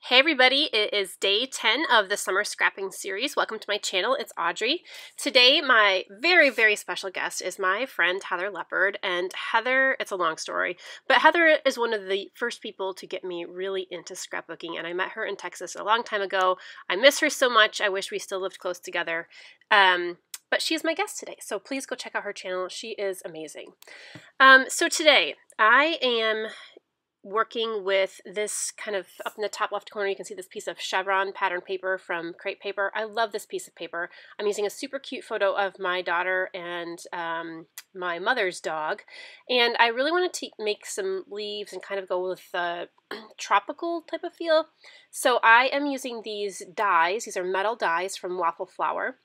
Hey everybody, it is day 10 of the Summer Scrapping Series. Welcome to my channel, it's Audrey. Today my very special guest is my friend Heather Leopard, and Heather, it's a long story, but Heather is one of the first people to get me really into scrapbooking, and I met her in Texas a long time ago. I miss her so much, I wish we still lived close together, but she's my guest today, so please go check out her channel, she is amazing. So today I am working with this kind of up in the top left corner. You can see this piece of chevron pattern paper from Crepe Paper. I love this piece of paper. I'm using a super cute photo of my daughter and my mother's dog, and I really wanted to make some leaves and kind of go with the tropical type of feel. So I am using these dies. These are metal dies from Waffle Flower.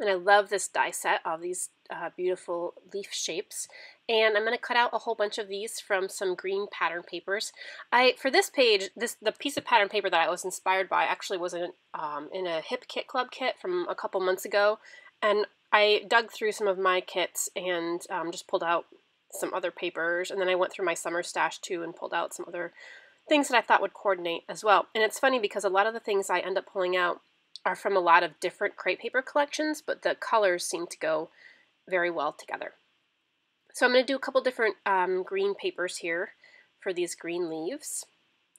And I love this die set of these beautiful leaf shapes. And I'm going to cut out a whole bunch of these from some green pattern papers. For this page, the piece of pattern paper that I was inspired by actually was in a Hip Kit Club kit from a couple months ago. And I dug through some of my kits and just pulled out some other papers. And then I went through my summer stash too and pulled out some other things that I thought would coordinate as well. And it's funny because a lot of the things I end up pulling out are from a lot of different crepe paper collections, but the colors seem to go very well together. So I'm going to do a couple different green papers here for these green leaves.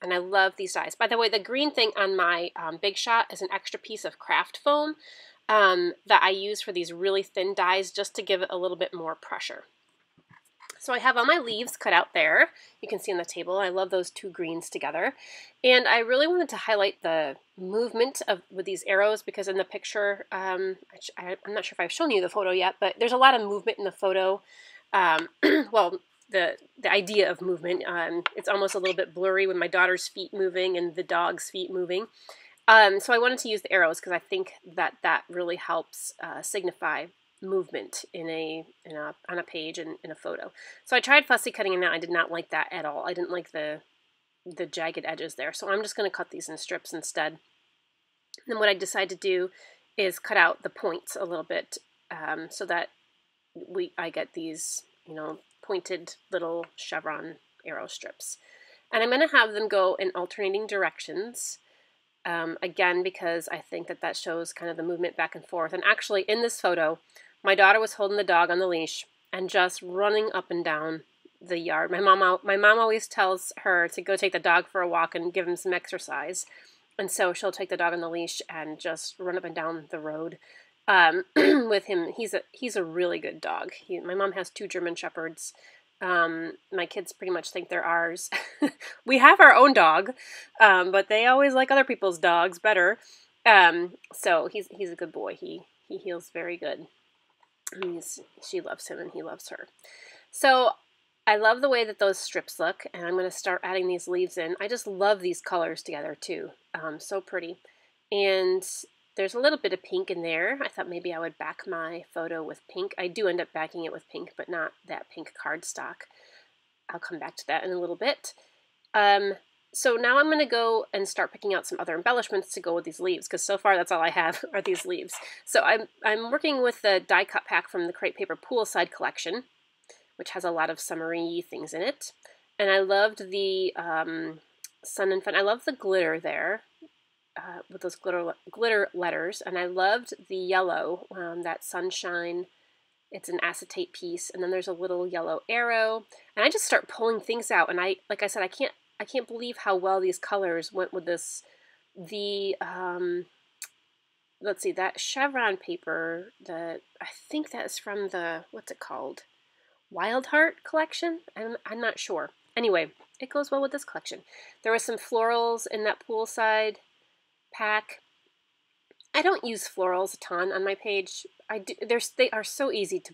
And I love these dies. By the way, the green thing on my Big Shot is an extra piece of craft foam that I use for these really thin dies just to give it a little bit more pressure. So I have all my leaves cut out there. You can see on the table. I love those two greens together. And I really wanted to highlight the movement with these arrows because in the picture, I'm not sure if I've shown you the photo yet, but there's a lot of movement in the photo. Well, the idea of movement, it's almost a little bit blurry with my daughter's feet moving and the dog's feet moving. So I wanted to use the arrows because I think that really helps signify movement on a page and in a photo. So I tried fussy cutting them out. I did not like that at all. I didn't like the jagged edges there. So I'm just going to cut these in strips instead. And then what I decided to do is cut out the points a little bit so that I get these, pointed little chevron arrow strips. And I'm going to have them go in alternating directions. Again, because I think that shows kind of the movement back and forth. And actually, in this photo, my daughter was holding the dog on the leash and just running up and down the yard. My mom always tells her to go take the dog for a walk and give him some exercise. And so she'll take the dog on the leash and just run up and down the road with him. He's a really good dog. My mom has 2 German Shepherds. My kids pretty much think they're ours. We have our own dog, but they always like other people's dogs better. So he's a good boy. He heals very good. She loves him and he loves her. So I love the way that those strips look, and I'm going to start adding these leaves in. I just love these colors together too. So pretty. And there's a little bit of pink in there. I thought maybe I would back my photo with pink. I do end up backing it with pink, but not that pink cardstock. I'll come back to that in a little bit. So now I'm going to go and start picking out some other embellishments to go with these leaves, because so far that's all I have are these leaves. So I'm working with the die cut pack from the Crepe Paper Poolside collection, which has a lot of summery things in it. And I loved the Sun and Fun. I love the glitter there with those glitter letters. And I loved the yellow, that sunshine. It's an acetate piece. And then there's a little yellow arrow. And I just start pulling things out. And like I said, I can't believe how well these colors went with this. Let's see, that chevron paper, I think that's from the, what's it called? Wild Heart collection? I'm not sure. Anyway, it goes well with this collection. There were some florals in that poolside pack. I don't use florals a ton on my page. They are so easy to,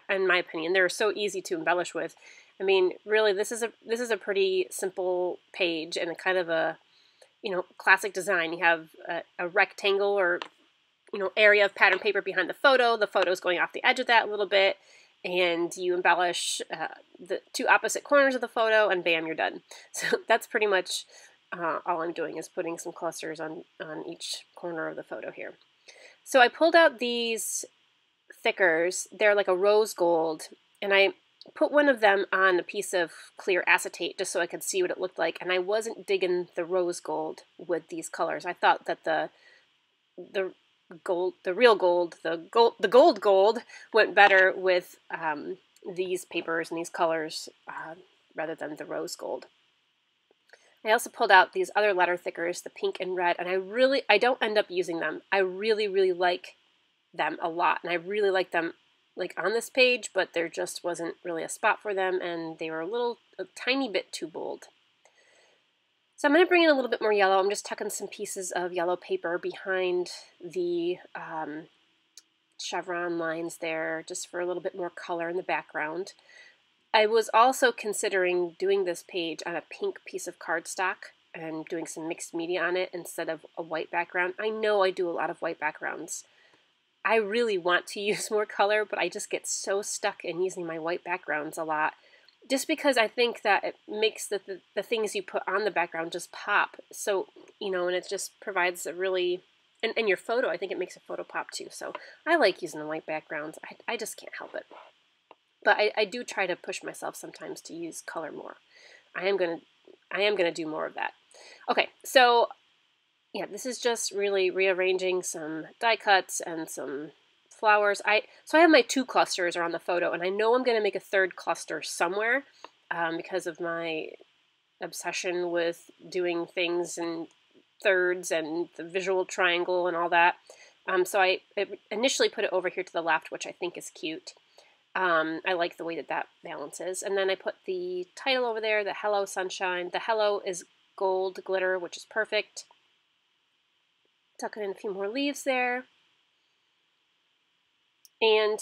in my opinion, they're so easy to embellish with. I mean, really, this is a pretty simple page and a kind of a, classic design. You have a rectangle or, area of pattern paper behind the photo. The photo's going off the edge of that a little bit, and you embellish the 2 opposite corners of the photo, and bam, you're done. So that's pretty much all I'm doing is putting some clusters on each corner of the photo here. So I pulled out these thickers. They're like a rose gold, and put one of them on a piece of clear acetate just so I could see what it looked like, and I wasn't digging the rose gold with these colors. I thought that the real gold, the gold went better with these papers and these colors rather than the rose gold. I also pulled out these other letter thickers, the pink and red, and I don't end up using them. I really, really like them a lot, and I really like them like on this page, but there just wasn't really a spot for them, and they were a tiny bit too bold. So I'm going to bring in a little bit more yellow. I'm just tucking some pieces of yellow paper behind the chevron lines there, just for a little bit more color in the background. I was also considering doing this page on a pink piece of cardstock and doing some mixed media on it instead of a white background. I know I do a lot of white backgrounds. I really want to use more color, but I just get so stuck in using my white backgrounds a lot, just because I think that it makes the things you put on the background just pop. So, you know, and it just provides a really, and your photo, I think it makes a photo pop too. So I like using the white backgrounds. I just can't help it. But I do try to push myself sometimes to use color more. I am gonna do more of that. Okay, so yeah, this is just really rearranging some die cuts and some flowers. So I have my 2 clusters are on the photo, and I know I'm gonna make a 3rd cluster somewhere because of my obsession with doing things in thirds and the visual triangle and all that. So I initially put it over here to the left, which I think is cute. I like the way that balances. And then I put the title over there, the Hello Sunshine. The hello is gold glitter, which is perfect. Tucking in a few more leaves there. And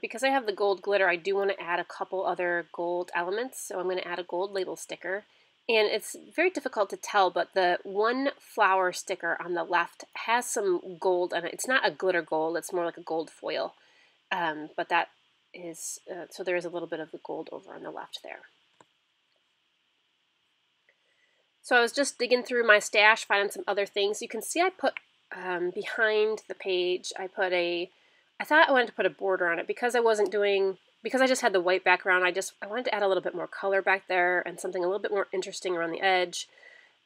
because I have the gold glitter, I do want to add a couple other gold elements. So I'm going to add a gold label sticker. And it's very difficult to tell, but the one flower sticker on the left has some gold in it. It's not a glitter gold, it's more like a gold foil. But that is, so there is a little bit of the gold over on the left there. So I was just digging through my stash, finding some other things. You can see I put behind the page, I thought I wanted to put a border on it because I just had the white background. I wanted to add a little bit more color back there and something a little bit more interesting around the edge.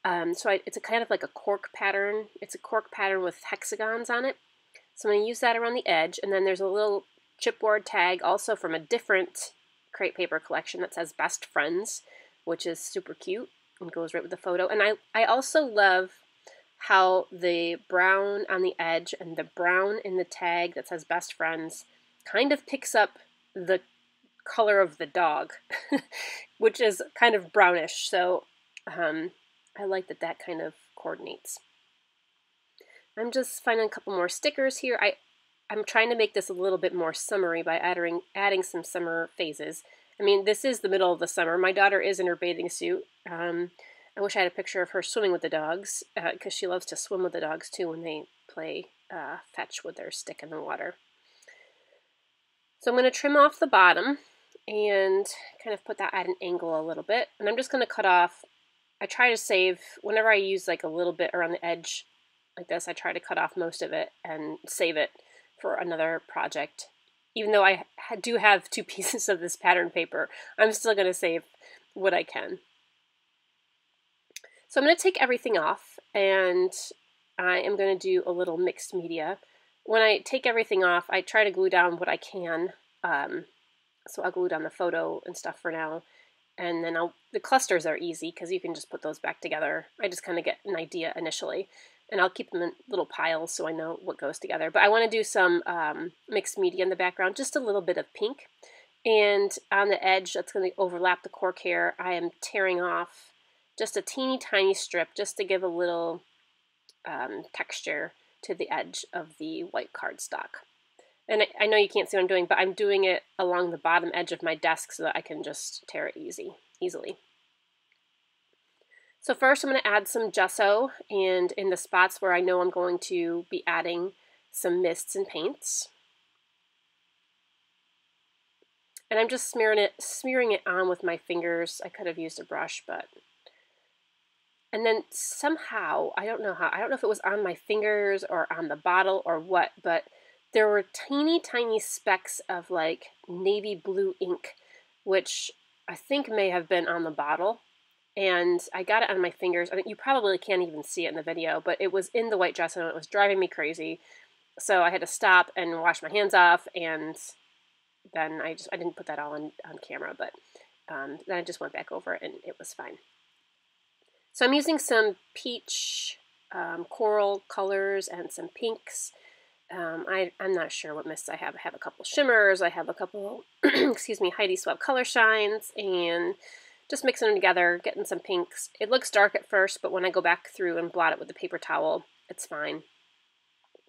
It's a kind of like a cork pattern. It's a cork pattern with hexagons on it. So I'm going to use that around the edge, and then there's a little chipboard tag also from a different crepe paper collection that says Best Friends, which is super cute and goes right with the photo. And I also love how the brown on the edge and the brown in the tag that says Best Friends kind of picks up the color of the dog, which is kind of brownish. So I like that kind of coordinates. I'm just finding a couple more stickers here. I'm trying to make this a little bit more summery by adding some summer phases. I mean, this is the middle of the summer. My daughter is in her bathing suit. I wish I had a picture of her swimming with the dogs, because she loves to swim with the dogs too when they play fetch with their stick in the water. So I'm going to trim off the bottom and kind of put that at an angle a little bit. And I'm just going to cut off, I try to save, whenever I use like a little bit around the edge like this, I try to cut off most of it and save it for another project. Even though I do have 2 pieces of this pattern paper, I'm still going to save what I can. So I'm going to take everything off, and I am going to do a little mixed media. When I take everything off, I try to glue down what I can. So I'll glue down the photo and stuff for now. And then the clusters are easy because you can just put those back together. I just kind of get an idea initially. And I'll keep them in little piles so I know what goes together. But I want to do some mixed media in the background, just a little bit of pink. And on the edge, that's going to overlap the cork here, I am tearing off just a teeny tiny strip just to give a little texture to the edge of the white cardstock. And I know you can't see what I'm doing, but I'm doing it along the bottom edge of my desk so that I can just tear it easily. So first I'm going to add some gesso, and in the spots where I know I'm going to be adding some mists and paints. And I'm just smearing it on with my fingers. I could have used a brush, but... And then somehow, I don't know if it was on my fingers or on the bottle or what, but there were teeny tiny specks of like navy blue ink which I think may have been on the bottle. And I got it on my fingers. I mean, you probably can't even see it in the video, but it was in the white dress and it was driving me crazy. So I had to stop and wash my hands off, and then I didn't put that all on camera, but then I just went back over it and it was fine. So I'm using some peach coral colors and some pinks. I'm not sure what mists I have. I have a couple shimmers. I have a couple, excuse me, Heidi Swapp color shines, and just mixing them together, getting some pinks. It looks dark at first, but when I go back through and blot it with the paper towel, it's fine.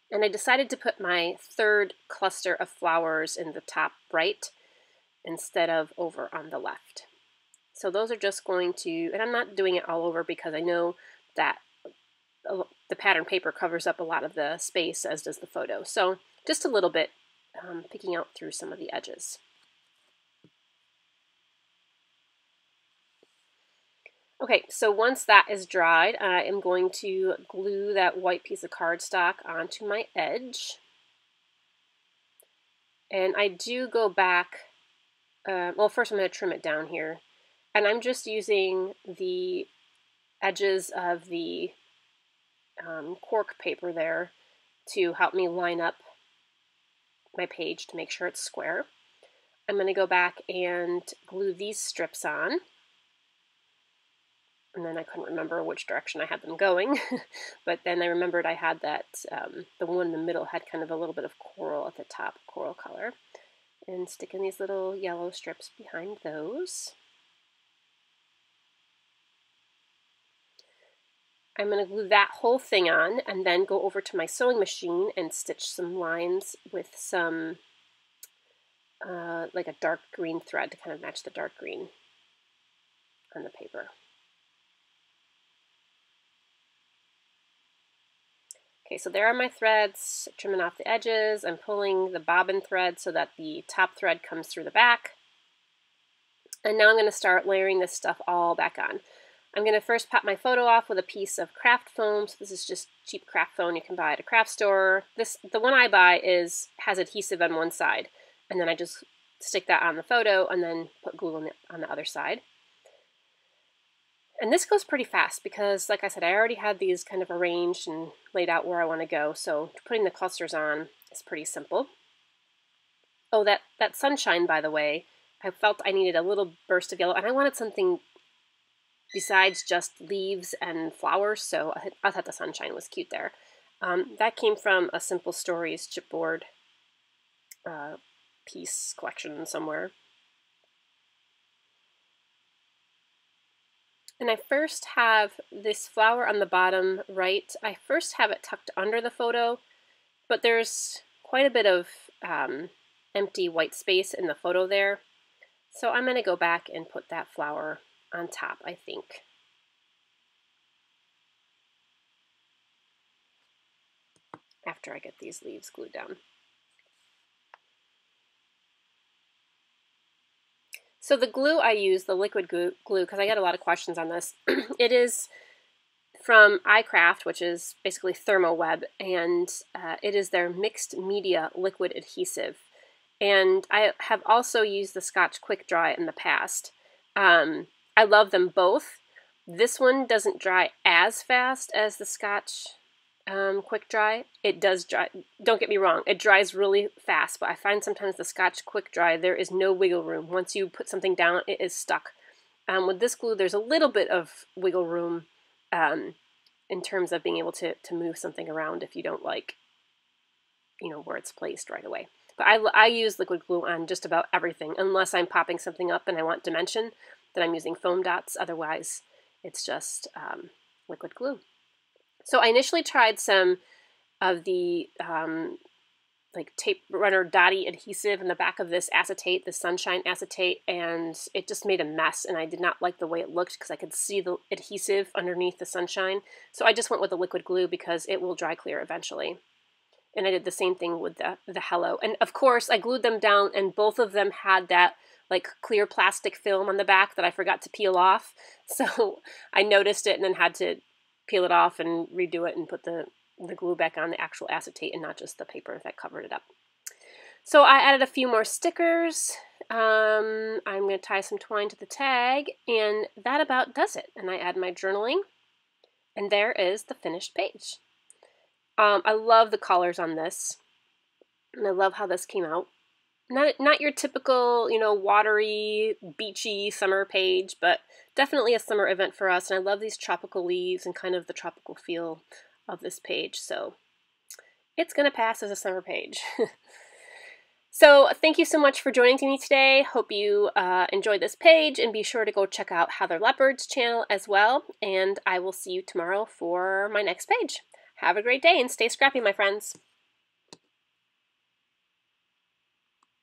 And I decided to put my third cluster of flowers in the top right instead of over on the left. So those are just going to, and I'm not doing it all over because I know that the pattern paper covers up a lot of the space, as does the photo. So just a little bit, picking out through some of the edges. Okay, so once that is dried, I am going to glue that white piece of cardstock onto my edge. And I do go back, well, first I'm going to trim it down here. And I'm just using the edges of the cork paper there to help me line up my page to make sure it's square. I'm going to go back and glue these strips on. And then I couldn't remember which direction I had them going, but then I remembered I had that, the one in the middle had kind of a little bit of coral at the top, coral color. And sticking these little yellow strips behind those. I'm going to glue that whole thing on and then go over to my sewing machine and stitch some lines with some, like a dark green thread to kind of match the dark green on the paper. Okay, so there are my threads, trimming off the edges. I'm pulling the bobbin thread so that the top thread comes through the back. And now I'm going to start layering this stuff all back on. I'm going to first pop my photo off with a piece of craft foam. So this is just cheap craft foam you can buy at a craft store. The one I buy has adhesive on one side, and then I just stick that on the photo and then put glue on the other side. And this goes pretty fast because, like I said, I already had these kind of arranged and laid out where I want to go. So putting the clusters on is pretty simple. Oh, that sunshine, by the way, I felt I needed a little burst of yellow, and I wanted something besides just leaves and flowers, so I thought the sunshine was cute there. That came from a Simple Stories chipboard piece collection somewhere. And I first have this flower on the bottom right. I first have it tucked under the photo, but there's quite a bit of empty white space in the photo there. So I'm going to go back and put that flower on top, I think. After I get these leaves glued down. So the glue I use, the liquid glue, because I get a lot of questions on this, it is from iCraft, which is basically ThermoWeb, and it is their mixed media liquid adhesive. And I have also used the Scotch Quick Dry in the past. I love them both. This one doesn't dry as fast as the Scotch Quick Dry. It does dry, don't get me wrong, it dries really fast, but I find sometimes the Scotch Quick Dry, there is no wiggle room. Once you put something down, it is stuck. With this glue, there's a little bit of wiggle room in terms of being able to move something around if you don't like, where it's placed right away. But I use liquid glue on just about everything, unless I'm popping something up and I want dimension, then I'm using foam dots. Otherwise, it's just liquid glue. So I initially tried some of the like tape runner dotty adhesive in the back of this acetate, the sunshine acetate, and it just made a mess, and I did not like the way it looked because I could see the adhesive underneath the sunshine. So I just went with the liquid glue because it will dry clear eventually. And I did the same thing with the Hello. And of course, I glued them down, and both of them had that like clear plastic film on the back that I forgot to peel off. So I noticed it and then had to peel it off and redo it and put the glue back on the actual acetate and not just the paper that covered it up. So I added a few more stickers. I'm going to tie some twine to the tag, and that about does it. And I add my journaling, and there is the finished page. I love the colors on this, and I love how this came out. Not your typical, watery, beachy summer page, but definitely a summer event for us. And I love these tropical leaves and kind of the tropical feel of this page. So it's going to pass as a summer page. So thank you so much for joining me today. Hope you enjoyed this page, and be sure to go check out Heather Leopard's channel as well. And I will see you tomorrow for my next page. Have a great day and stay scrappy, my friends.